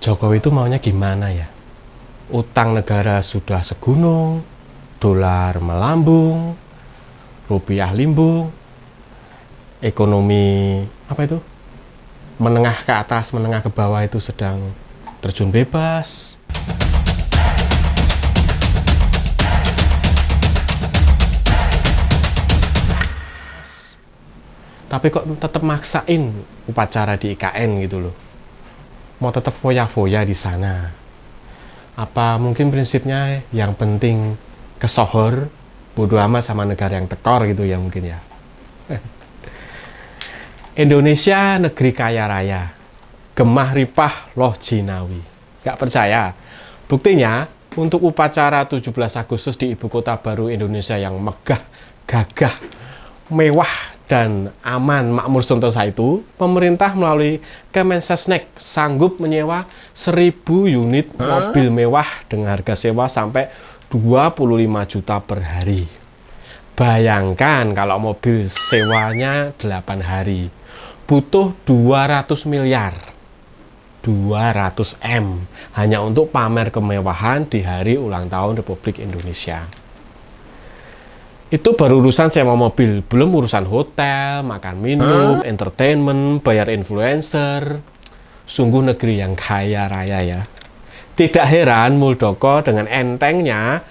Jokowi itu maunya gimana ya? Utang negara sudah segunung, dolar melambung, rupiah limbung, ekonomi apa itu? Menengah ke atas, menengah ke bawah itu sedang terjun bebas. Tapi kok tetap maksain upacara di IKN gitu loh. Mau tetap foya-foya di sana. Apa mungkin prinsipnya yang penting kesohor, bodo amat sama negara yang tekor gitu ya mungkin ya. Indonesia negeri kaya raya, gemah ripah loh jinawi. Gak percaya? Buktinya untuk upacara 17 Agustus di ibu kota baru Indonesia yang megah, gagah, mewah dan aman makmur sentosa itu, pemerintah melalui Kemensesnek sanggup menyewa 1000 unit mobil mewah dengan harga sewa sampai 25 juta per hari. Bayangkan kalau mobil sewanya 8 hari, butuh 200 miliar. 200 M hanya untuk pamer kemewahan di hari ulang tahun Republik Indonesia. Itu baru urusan sewa mobil, belum urusan hotel, makan minum, entertainment, bayar influencer. Sungguh negeri yang kaya raya ya. Tidak heran Muldoko dengan entengnya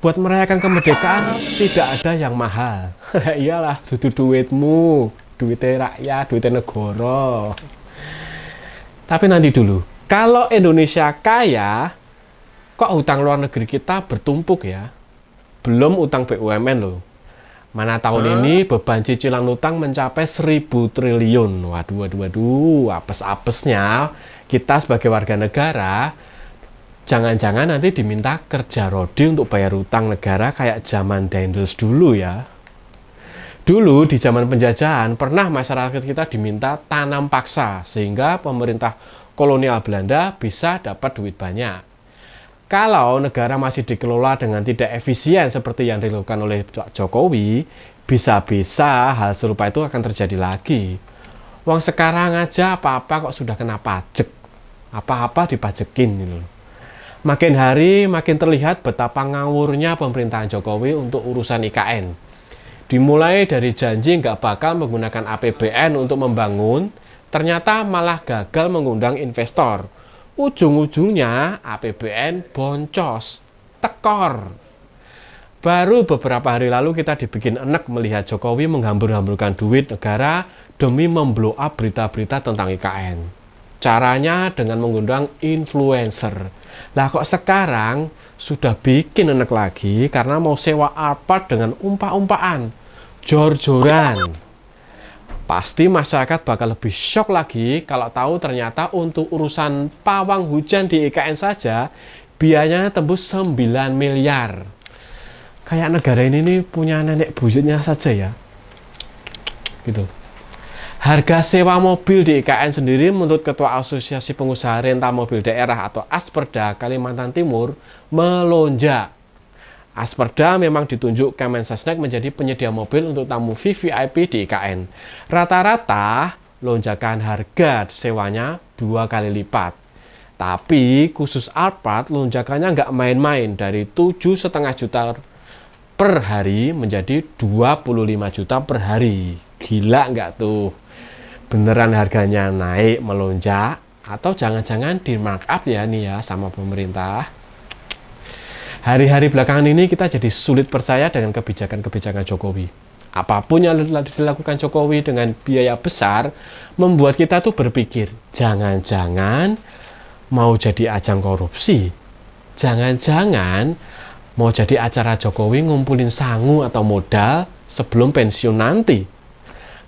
buat merayakan kemerdekaan tidak ada yang mahal. Iyalah, itu duitmu, duitnya rakyat, duitnya negara. Tapi nanti dulu, kalau Indonesia kaya, kok hutang luar negeri kita bertumpuk ya? Belum utang BUMN loh. Mana tahun ini beban cicilan utang mencapai 1000 triliun. Waduh, apes-apesnya kita sebagai warga negara, jangan-jangan nanti diminta kerja rodi untuk bayar utang negara kayak zaman Dendels dulu ya. Dulu di zaman penjajahan pernah masyarakat kita diminta tanam paksa sehingga pemerintah kolonial Belanda bisa dapat duit banyak. Kalau negara masih dikelola dengan tidak efisien seperti yang dilakukan oleh Jokowi, bisa-bisa hal serupa itu akan terjadi lagi. Uang sekarang aja apa-apa kok sudah kena pajak. Apa-apa dipajekin gitu. Makin hari makin terlihat betapa ngawurnya pemerintahan Jokowi untuk urusan IKN. Dimulai dari janji nggak bakal menggunakan APBN untuk membangun, ternyata malah gagal mengundang investor. Ujung-ujungnya APBN boncos, tekor. Baru beberapa hari lalu kita dibikin enek melihat Jokowi menghambur-hamburkan duit negara demi memblow up berita-berita tentang IKN. Caranya dengan mengundang influencer. Lah kok sekarang sudah bikin enek lagi karena mau sewa Alphard dengan umpah-umpahan, jor-joran. Pasti masyarakat bakal lebih shock lagi kalau tahu ternyata untuk urusan pawang hujan di IKN saja biayanya tembus 9 miliar. Kayak negara ini nih punya nenek buyutnya saja ya. Gitu. Harga sewa mobil di IKN sendiri menurut Ketua Asosiasi Pengusaha Rental Mobil Daerah atau Asperda Kalimantan Timur melonjak. Asperda memang ditunjuk Kemensesnek menjadi penyedia mobil untuk tamu VVIP di IKN. Rata-rata lonjakan harga sewanya 2 kali lipat. Tapi khusus Alphard lonjakannya nggak main-main dari 7,5 juta per hari menjadi 25 juta per hari. Gila nggak tuh? Beneran harganya naik melonjak atau jangan-jangan di markup ya nih ya sama pemerintah? Hari-hari belakangan ini kita jadi sulit percaya dengan kebijakan-kebijakan Jokowi. Apapun yang dilakukan Jokowi dengan biaya besar, membuat kita tuh berpikir, jangan-jangan mau jadi ajang korupsi. Jangan-jangan mau jadi acara Jokowi ngumpulin sangu atau modal sebelum pensiun nanti.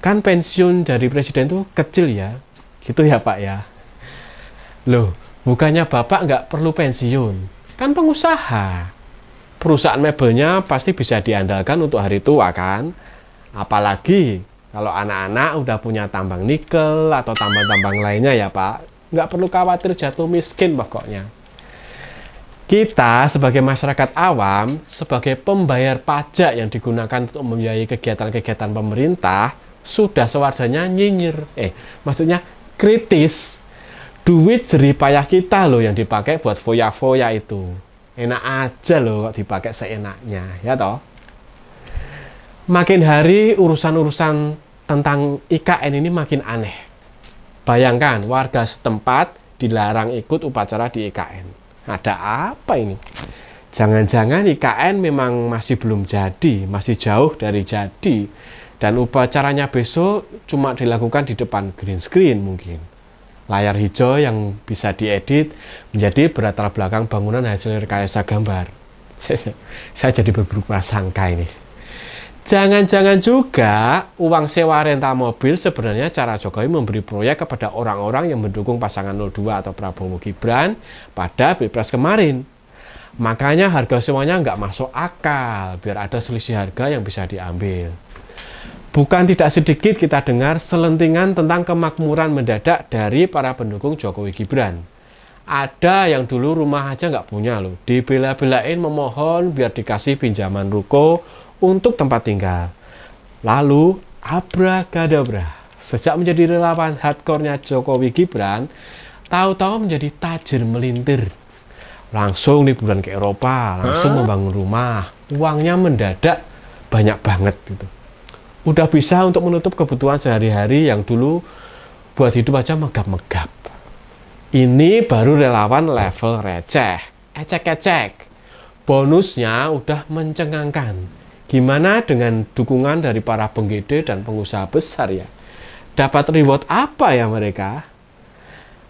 Kan pensiun dari presiden tuh kecil ya. Gitu ya Pak ya. Loh, bukannya Bapak nggak perlu pensiun? Kan pengusaha. Perusahaan mebelnya pasti bisa diandalkan untuk hari tua kan. Apalagi kalau anak-anak udah punya tambang nikel atau tambang-tambang lainnya ya Pak. Nggak perlu khawatir jatuh miskin pokoknya. Kita sebagai masyarakat awam, sebagai pembayar pajak yang digunakan untuk membiayai kegiatan-kegiatan pemerintah, sudah sewajarnya nyinyir. Maksudnya kritis, duit jerih payah kita loh yang dipakai buat foya-foya itu. Enak aja loh kok dipakai seenaknya, ya toh? Makin hari urusan-urusan tentang IKN ini makin aneh. Bayangkan warga setempat dilarang ikut upacara di IKN. Ada apa ini? Jangan-jangan IKN memang masih belum jadi, masih jauh dari jadi. Dan upacaranya besok cuma dilakukan di depan green screen mungkin. Layar hijau yang bisa diedit menjadi berlatar belakang bangunan hasil rekayasa gambar. Saya jadi berburuk prasangka ini. Jangan-jangan juga uang sewa rental mobil sebenarnya cara Jokowi memberi proyek kepada orang-orang yang mendukung pasangan 02 atau Prabowo Gibran pada Pilpres kemarin. Makanya harga sewanya nggak masuk akal, biar ada selisih harga yang bisa diambil. Bukan tidak sedikit kita dengar selentingan tentang kemakmuran mendadak dari para pendukung Jokowi Gibran. Ada yang dulu rumah aja nggak punya loh, dibela-belain memohon biar dikasih pinjaman ruko untuk tempat tinggal. Lalu abrakadabra, sejak menjadi relawan hardcore-nya Jokowi Gibran, tahu-tahu menjadi tajir melintir. Langsung liburan ke Eropa, langsung membangun rumah, uangnya mendadak banyak banget gitu. Udah bisa untuk menutup kebutuhan sehari-hari yang dulu buat hidup aja megap-megap. Ini baru relawan level receh, ecek-ecek. Bonusnya udah mencengangkan. Gimana dengan dukungan dari para penggede dan pengusaha besar ya? Dapat reward apa ya mereka?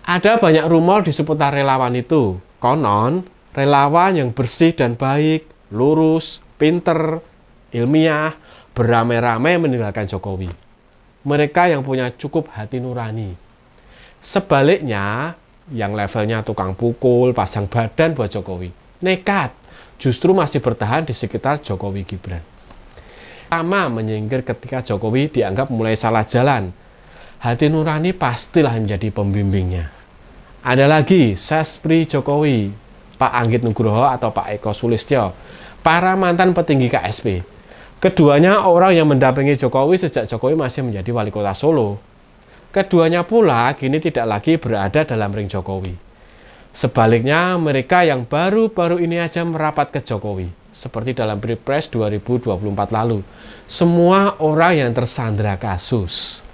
Ada banyak rumor di seputar relawan itu. Konon, relawan yang bersih dan baik, lurus, pinter, ilmiah, beramai-ramai meninggalkan Jokowi. Mereka yang punya cukup hati nurani. Sebaliknya, yang levelnya tukang pukul, pasang badan buat Jokowi, nekat, justru masih bertahan di sekitar Jokowi Gibran. Pertama menyingkir ketika Jokowi dianggap mulai salah jalan. Hati nurani pastilah menjadi pembimbingnya. Ada lagi, Sespri Jokowi, Pak Anggit Nugroho atau Pak Eko Sulistyo, para mantan petinggi KSP. Keduanya orang yang mendampingi Jokowi sejak Jokowi masih menjadi wali kota Solo. Keduanya pula kini tidak lagi berada dalam ring Jokowi. Sebaliknya, mereka yang baru-baru ini aja merapat ke Jokowi, seperti dalam Pilpres 2024 lalu. Semua orang yang tersandra kasus.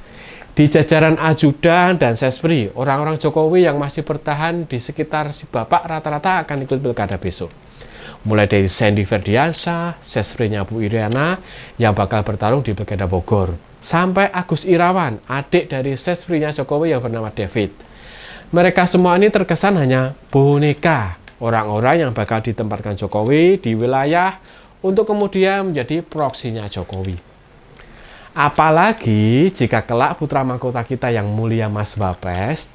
Di jajaran ajudan dan sespri, orang-orang Jokowi yang masih bertahan di sekitar si bapak rata-rata akan ikut pilkada besok. Mulai dari Sandy Ferdiansyah, sesprinya Bu Iriana yang bakal bertarung di Pilkada Bogor, sampai Agus Irawan, adik dari sesprinya Jokowi yang bernama David. Mereka semua ini terkesan hanya boneka, orang-orang yang bakal ditempatkan Jokowi di wilayah untuk kemudian menjadi proksinya Jokowi. Apalagi jika kelak putra mahkota kita yang mulia Mas Wapres,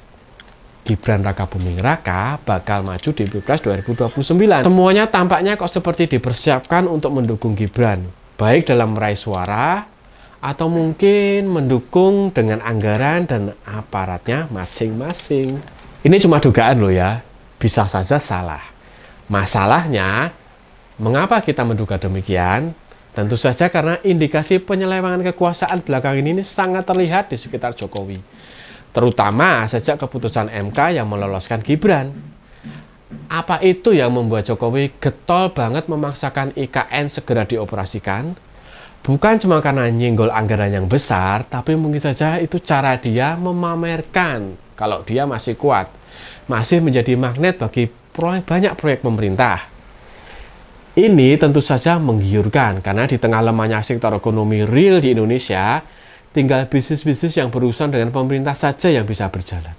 Gibran Rakabuming Raka bakal maju di Pilpres 2029. Semuanya tampaknya kok seperti dipersiapkan untuk mendukung Gibran, baik dalam meraih suara atau mungkin mendukung dengan anggaran dan aparatnya masing-masing. Ini cuma dugaan loh ya, bisa saja salah. Masalahnya, mengapa kita menduga demikian? Tentu saja karena indikasi penyelewengan kekuasaan belakangan ini sangat terlihat di sekitar Jokowi. Terutama sejak keputusan MK yang meloloskan Gibran. Apa itu yang membuat Jokowi getol banget memaksakan IKN segera dioperasikan? Bukan cuma karena nyenggol anggaran yang besar, tapi mungkin saja itu cara dia memamerkan kalau dia masih kuat, masih menjadi magnet bagi banyak proyek pemerintah. Ini tentu saja menggiurkan karena di tengah lemahnya sektor ekonomi real di Indonesia, tinggal bisnis-bisnis yang berurusan dengan pemerintah saja yang bisa berjalan.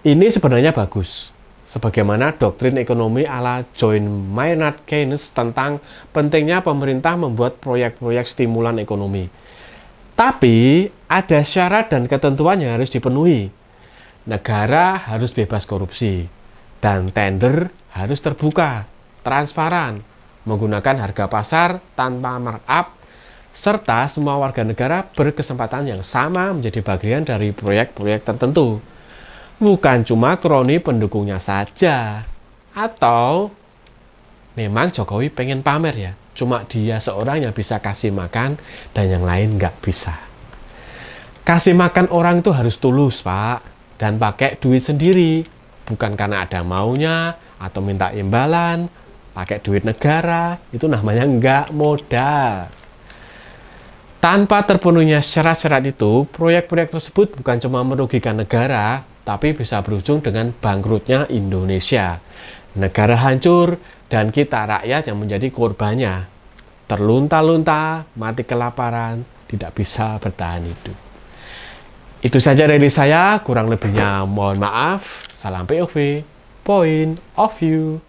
Ini sebenarnya bagus, sebagaimana doktrin ekonomi ala John Maynard Keynes tentang pentingnya pemerintah membuat proyek-proyek stimulan ekonomi. Tapi ada syarat dan ketentuan yang harus dipenuhi. Negara harus bebas korupsi, dan tender harus terbuka, transparan, menggunakan harga pasar tanpa markup, serta semua warga negara berkesempatan yang sama menjadi bagian dari proyek-proyek tertentu. Bukan cuma kroni pendukungnya saja. Atau memang Jokowi pengen pamer ya, cuma dia seorang yang bisa kasih makan dan yang lain nggak bisa. Kasih makan orang itu harus tulus, Pak. Dan pakai duit sendiri. Bukan karena ada maunya atau minta imbalan. Pakai duit negara, itu namanya nggak modal. Tanpa terpenuhnya syarat-syarat itu, proyek-proyek tersebut bukan cuma merugikan negara, tapi bisa berujung dengan bangkrutnya Indonesia. Negara hancur, dan kita rakyat yang menjadi korbannya. Terlunta-lunta, mati kelaparan, tidak bisa bertahan hidup. Itu saja dari saya, kurang lebihnya mohon maaf. Salam POV, point of view.